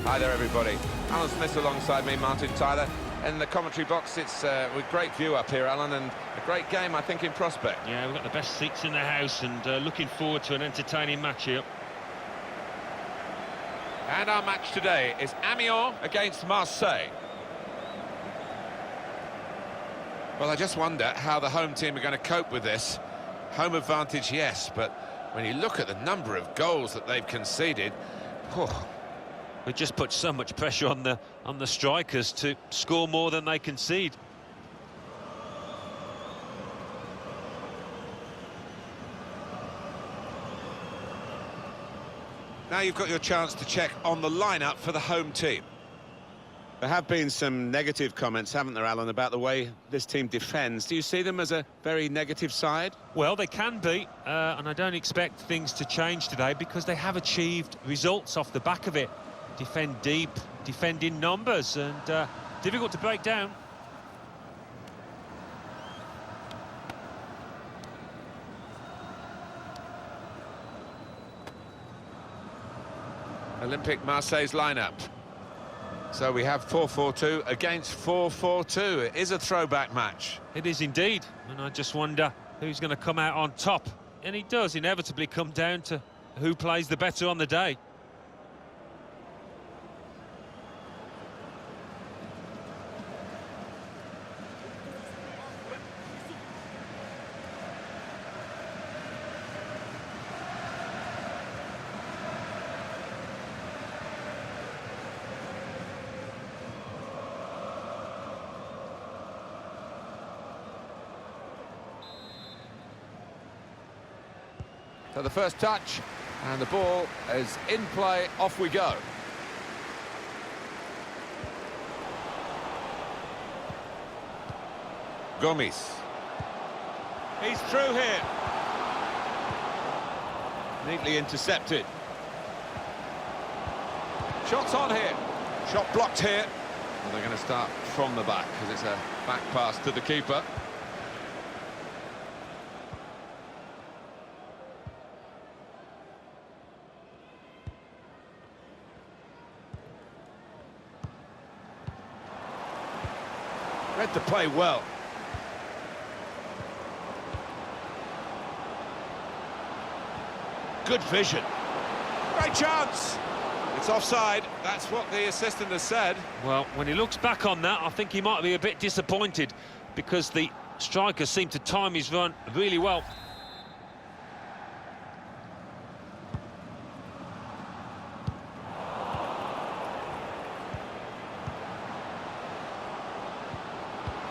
Hi there, everybody. Alan Smith alongside me, Martin Tyler. In the commentary box, it's with great view up here, Alan, and a great game, I think, in prospect. Yeah, we've got the best seats in the house and looking forward to an entertaining match here. And our match today is Amiens against Marseille. Well, I just wonder how the home team are going to cope with this. Home advantage, yes, but when you look at the number of goals that they've conceded, We just put so much pressure on the strikers to score more than they concede. Now you've got your chance to check on the lineup for the home team. There have been some negative comments, haven't there, Alan, about the way this team defends. Do you see them as a very negative side? Well, they can be, and I don't expect things to change today because they have achieved results off the back of it. Defend deep, defend in numbers, and difficult to break down. Olympique Marseille's lineup. So we have 4-4-2 against 4-4-2. It is a throwback match. It is indeed, and I just wonder who's going to come out on top. And it does inevitably come down to who plays the better on the day. So the first touch, and the ball is in play, off we go. Gomes. He's through here. Neatly intercepted. Shots on here. Shot blocked here. And they're going to start from the back, because it's a back pass to the keeper. Read the play well. Good vision. Great chance. It's offside. That's what the assistant has said. Well, when he looks back on that, I think he might be a bit disappointed because the striker seemed to time his run really well.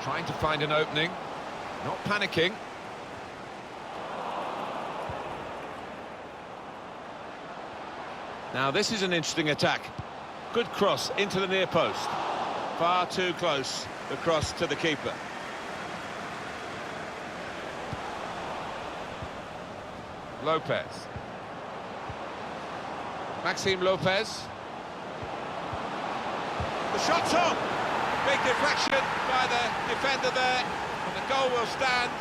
Trying to find an opening, not panicking. Now this is an interesting attack. Good cross into the near post. Far too close, the cross to the keeper. Lopez. Maxime Lopez. The shot's on! Big deflection by the defender there, and the goal will stand.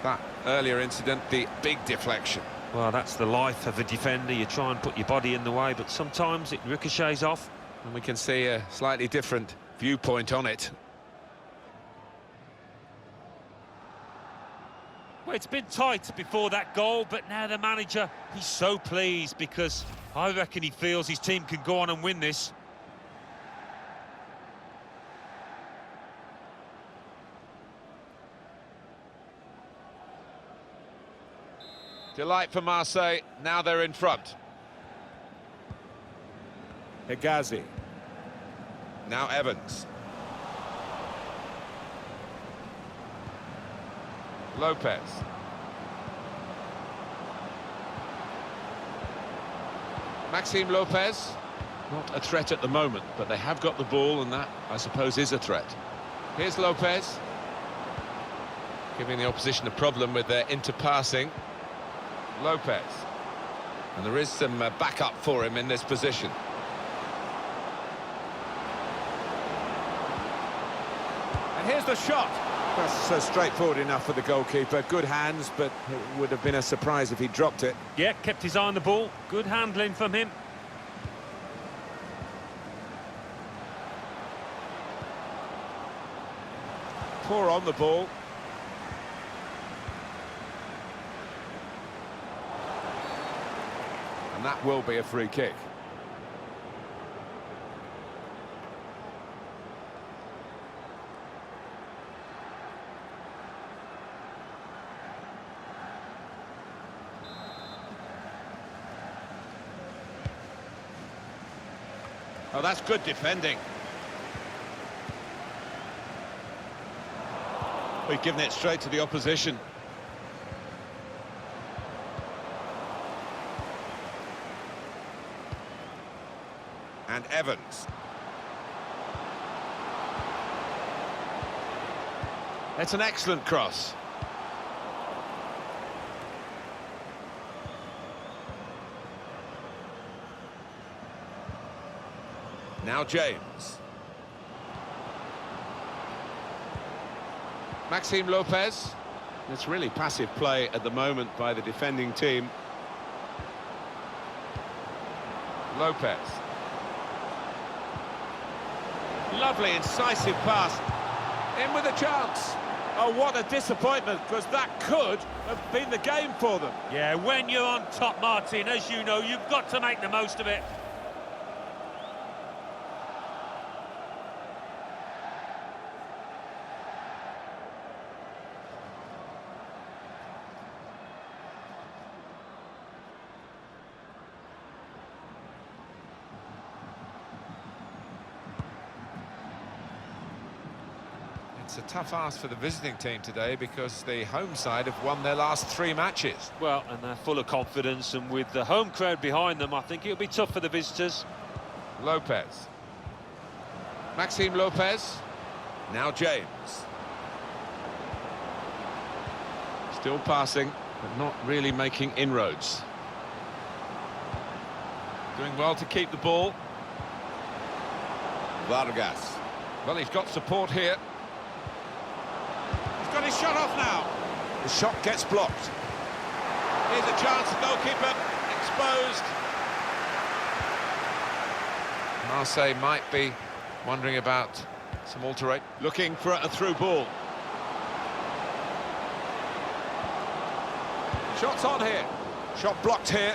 That earlier incident, the big deflection. Well, that's the life of a defender. You try and put your body in the way, but sometimes it ricochets off. And we can see a slightly different viewpoint on it. Well, it's been tight before that goal, but now the manager, he's so pleased because I reckon he feels his team can go on and win this. Delight for Marseille, now they're in front. Hegazi. Now Evans. Lopez. Maxime Lopez. Not a threat at the moment, but they have got the ball, and that, I suppose, is a threat. Here's Lopez. Giving the opposition a problem with their interpassing. Lopez. And there is some backup for him in this position. here's the shot. That's straightforward enough for the goalkeeper. Good hands, but it would have been a surprise if he dropped it. Yeah, kept his eye on the ball. Good handling from him. Poor on the ball. And that will be a free kick. Oh, that's good defending. We've given it straight to the opposition. And Evans. It's an excellent cross. Now James. Maxime Lopez. It's really passive play at the moment by the defending team. Lopez. Lovely, incisive pass. In with a chance. Oh, what a disappointment, because that could have been the game for them. Yeah, when you're on top, Martin, as you know, you've got to make the most of it. It's a tough ask for the visiting team today because the home side have won their last 3 matches. Well, and they're full of confidence, and with the home crowd behind them, I think it'll be tough for the visitors. Lopez. Maxime Lopez. Now James. Still passing, but not really making inroads. Doing well to keep the ball. Vargas. Well, he's got support here. Got his shot off now. The shot gets blocked. Here's a chance, the goalkeeper exposed. Marseille might be wondering about some alteration. Looking for a through ball. Shots on here. Shot blocked here.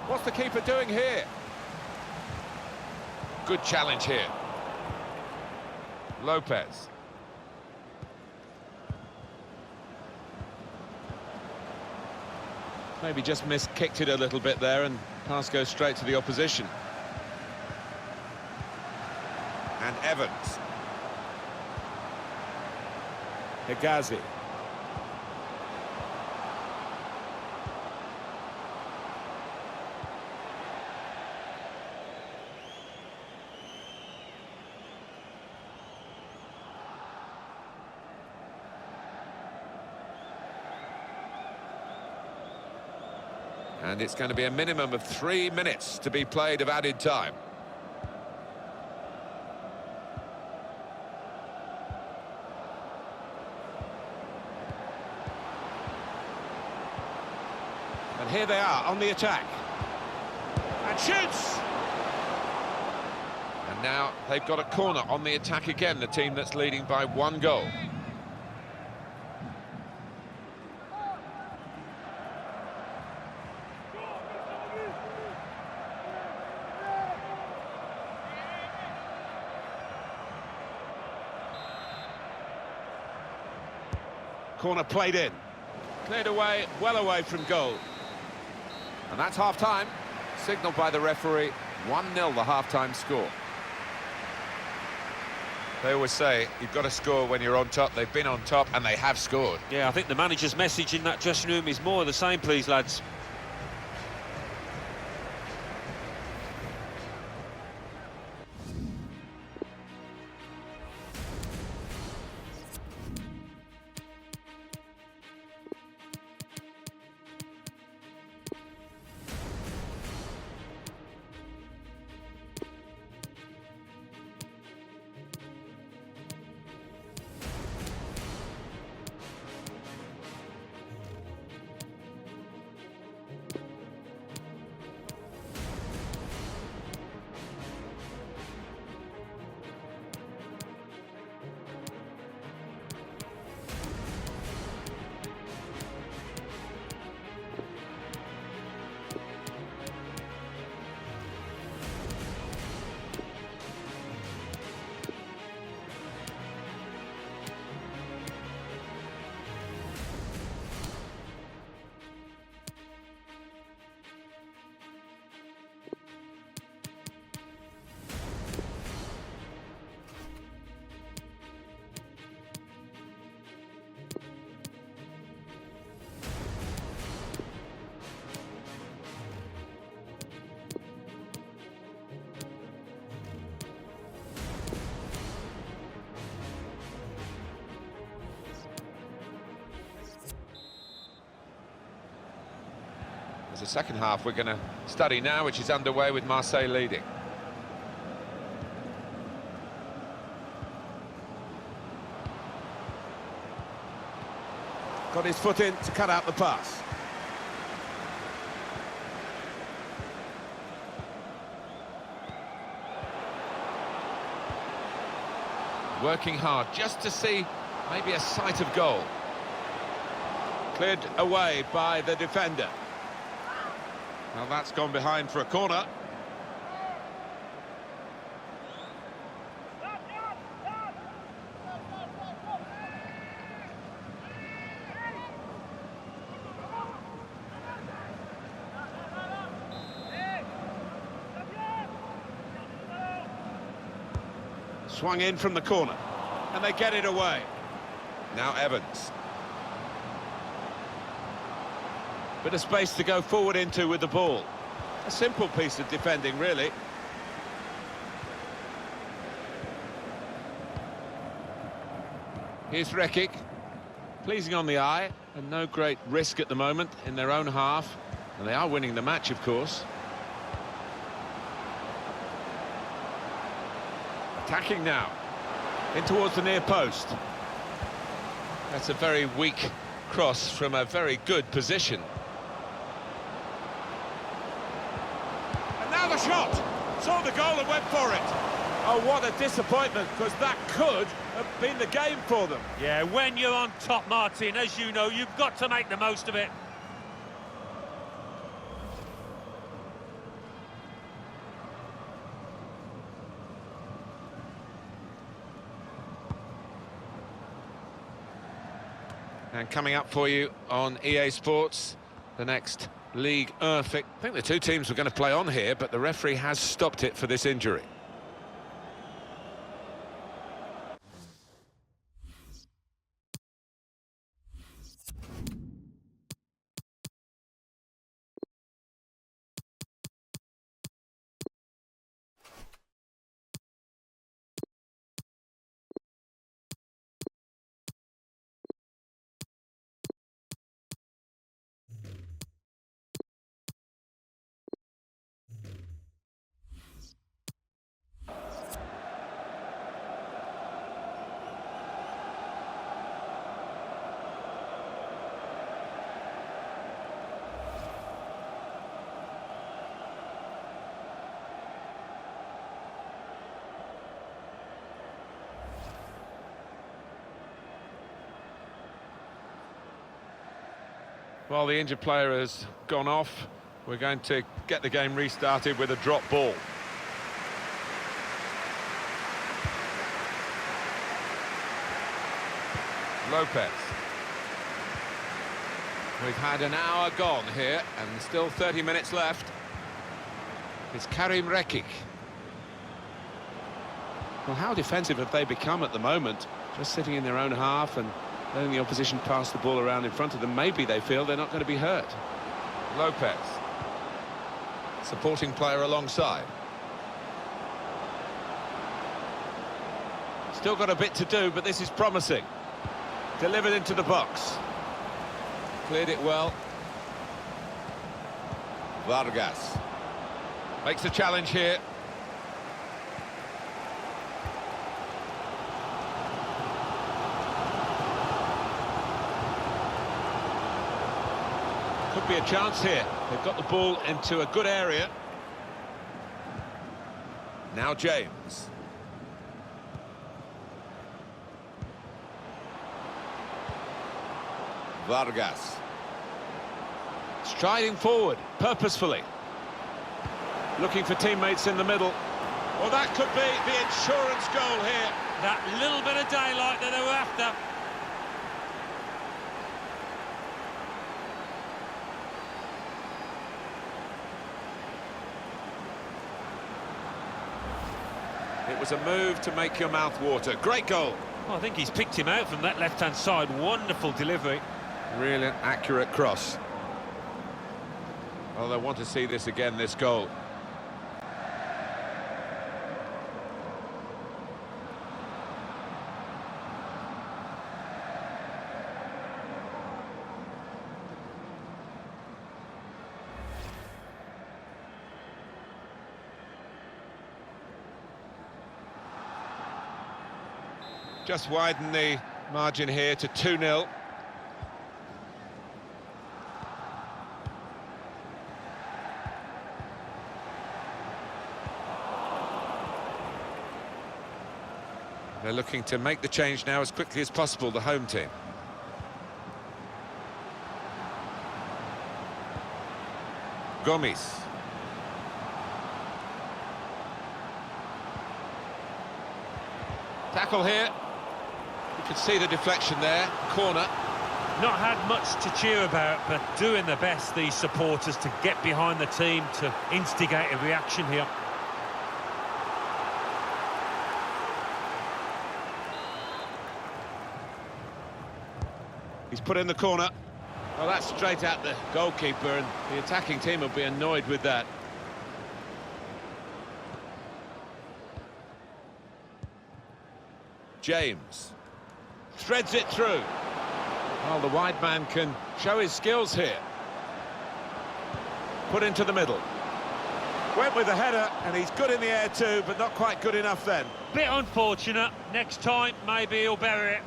What's the keeper doing here? Good challenge here. Lopez. Maybe just kicked it a little bit there, and pass goes straight to the opposition. And Evans. Hegazi. And it's going to be a minimum of 3 minutes to be played of added time. And here they are on the attack. And shoots! And now they've got a corner on the attack again, the team that's leading by 1 goal. Corner played in. Cleared away, well away from goal. And that's half-time. Signalled by the referee, 1-0 the half-time score. They always say, you've got to score when you're on top. They've been on top, and they have scored. Yeah, I think the manager's message in that dressing room is more of the same, please, lads. There's a second half we're going to study now, which is underway with Marseille leading. Got his foot in to cut out the pass. Working hard just to see maybe a sight of goal. Cleared away by the defender. Well, that's gone behind for a corner. Swung in from the corner, and they get it away. Now Evans. Bit of space to go forward into with the ball. A simple piece of defending, really. Here's Rekic. Pleasing on the eye, and no great risk at the moment in their own half. And they are winning the match, of course. Attacking now, in towards the near post. That's a very weak cross from a very good position. And now the shot! Saw the goal and went for it. Oh, what a disappointment, because that could have been the game for them. Yeah, when you're on top, Martin, as you know, you've got to make the most of it. And coming up for you on EA Sports, the next Ligue 1 I think the two teams were going to play on here, but the referee has stopped it for this injury. Well, the injured player has gone off. We're going to get the game restarted with a drop ball. Lopez. We've had an hour gone here and still 30 minutes left. It's Karim Rekic. Well, how defensive have they become at the moment? Just sitting in their own half and letting the opposition pass the ball around in front of them. Maybe they feel they're not going to be hurt. Lopez. Supporting player alongside. Still got a bit to do, but this is promising. Delivered into the box. Cleared it well. Vargas. Makes a challenge here. Could be a chance here. They've got the ball into a good area. Now James. Vargas. Striding forward, purposefully. Looking for teammates in the middle. Well, that could be the insurance goal here. That little bit of daylight that they were after. It was a move to make your mouth water. Great goal. Well, I think he's picked him out from that left-hand side. Wonderful delivery. Really accurate cross. Well, they want to see this again, this goal. Just widen the margin here to 2-0. They're looking to make the change now as quickly as possible, the home team. Gomes. Tackle here. You can see the deflection there. Corner. Not had much to cheer about, but doing their best, these supporters, to get behind the team, to instigate a reaction here. He's put in the corner. Well, that's straight at the goalkeeper, and the attacking team will be annoyed with that. James threads it through. Well, the wide man can show his skills here. Put into the middle. Went with the header, and he's good in the air too, but not quite good enough then. Bit unfortunate. Next time, maybe he'll bury it.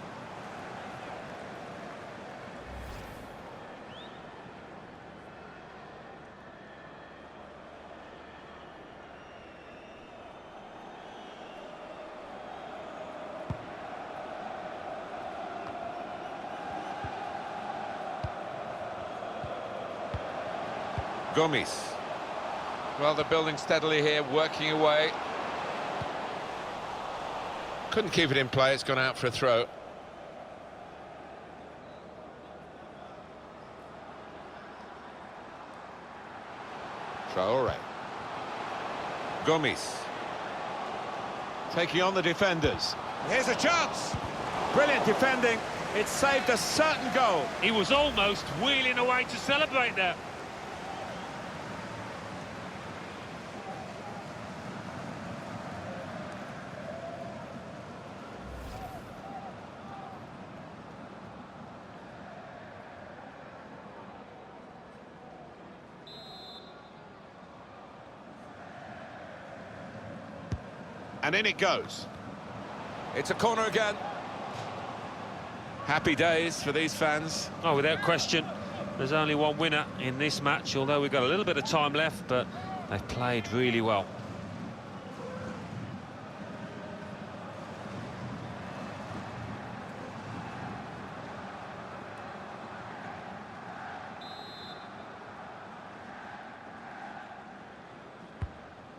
Gomes. Well, they're building steadily here, working away. Couldn't keep it in play, it's gone out for a throw. Traore. Gomes. Taking on the defenders. Here's a chance! Brilliant defending, it saved a certain goal. He was almost wheeling away to celebrate there. And in it goes. It's a corner again. Happy days for these fans. Oh, without question, there's only one winner in this match, although we've got a little bit of time left, but they've played really well.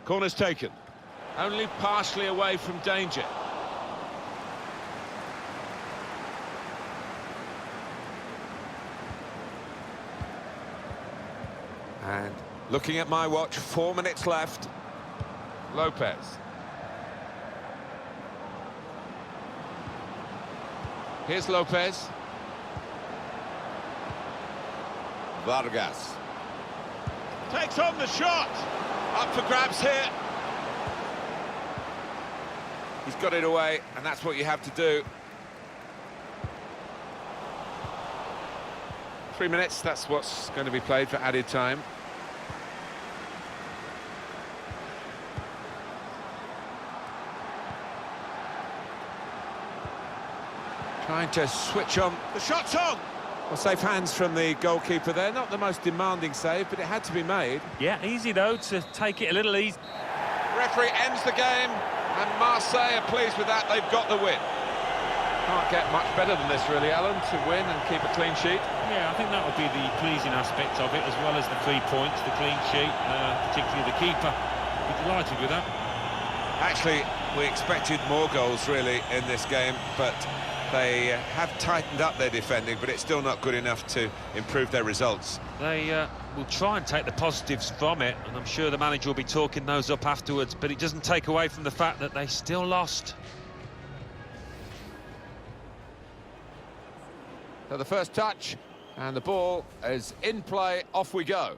Corner's taken. Only partially away from danger. And looking at my watch, 4 minutes left. Lopez. Here's Lopez. Vargas. Takes on the shot. Up for grabs here. He's got it away, and that's what you have to do. 3 minutes, that's what's going to be played for added time. Trying to switch on. The shot's on! Well, safe hands from the goalkeeper there. Not the most demanding save, but it had to be made. Yeah, easy though to take it a little easy. Referee ends the game, and Marseille are pleased with that. They've got the win. Can't get much better than this, really, Alan, to win and keep a clean sheet. Yeah, I think that would be the pleasing aspect of it, as well as the 3 points, the clean sheet, particularly the keeper. We're delighted with that. Actually, we expected more goals, really, in this game, but they have tightened up their defending, but it's still not good enough to improve their results. They will try and take the positives from it, and I'm sure the manager will be talking those up afterwards, but it doesn't take away from the fact that they still lost. So the first touch, and the ball is in play, off we go.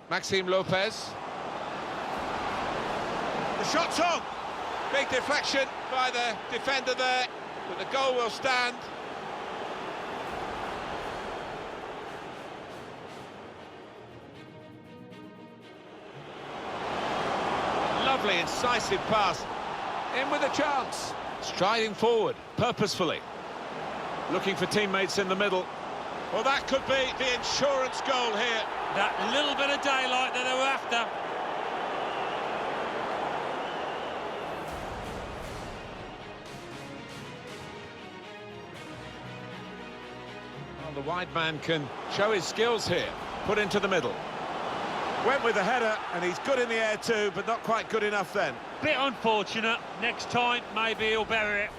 Maxime Lopez. The shot's on! Big deflection by the defender there, but the goal will stand. Lovely, incisive pass. In with a chance. Striding forward, purposefully. Looking for teammates in the middle. Well, that could be the insurance goal here. That little bit of daylight that they were after. Well, the wide man can show his skills here. Put into the middle. Went with the header, and he's good in the air too, but not quite good enough then. Bit unfortunate. Next time, maybe he'll bury it.